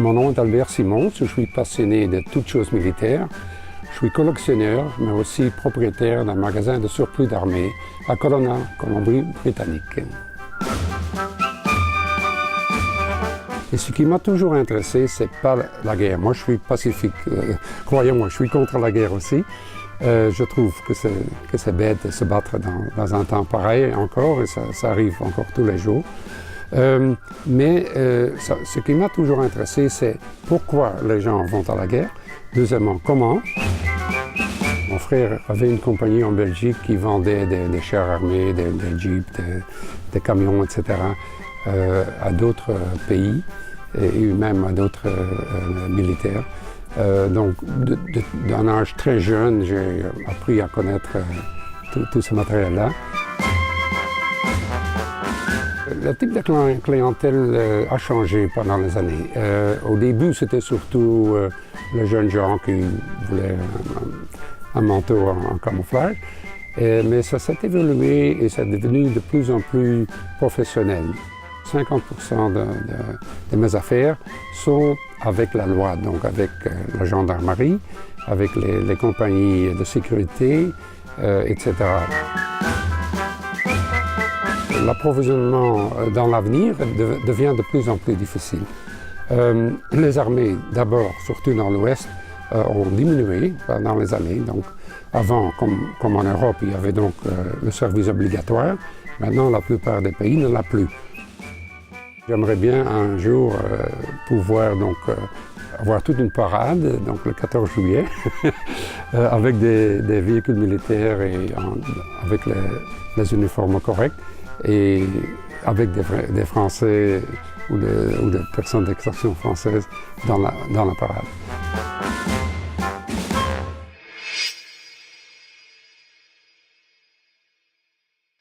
Mon nom est Albert Simon, je suis passionné de toutes choses militaires. Je suis collectionneur, mais aussi propriétaire d'un magasin de surplus d'armée à Kelowna, Colombie-Britannique. Et ce qui m'a toujours intéressé, c'est pas la guerre. Moi, je suis pacifique. Croyez-moi, je suis contre la guerre aussi. Je trouve que c'est bête de se battre dans un temps pareil encore, et ça arrive encore tous les jours. Ce qui m'a toujours intéressé, c'est pourquoi les gens vont à la guerre. Deuxièmement, comment. Mon frère avait une compagnie en Belgique qui vendait des chars armés, des jeeps, des camions, etc. À d'autres pays et même à d'autres militaires. Donc, d'un âge très jeune, j'ai appris à connaître tout ce matériel-là. Le type de clientèle a changé pendant les années. Au début, c'était surtout les jeunes gens qui voulaient un manteau en camouflage. Mais ça s'est évolué et c'est devenu de plus en plus professionnel. 50% de mes affaires sont avec la loi, donc avec la gendarmerie, avec les compagnies de sécurité, etc. L'approvisionnement dans l'avenir devient de plus en plus difficile. Les armées, d'abord, surtout dans l'Ouest, ont diminué pendant les années. Donc, avant, comme en Europe, il y avait donc le service obligatoire. Maintenant, la plupart des pays ne l'a plus. J'aimerais bien un jour pouvoir donc avoir toute une parade, donc le 14 juillet, avec des véhicules militaires et avec les uniformes corrects et avec des Français ou des personnes d'extraction française dans la parade.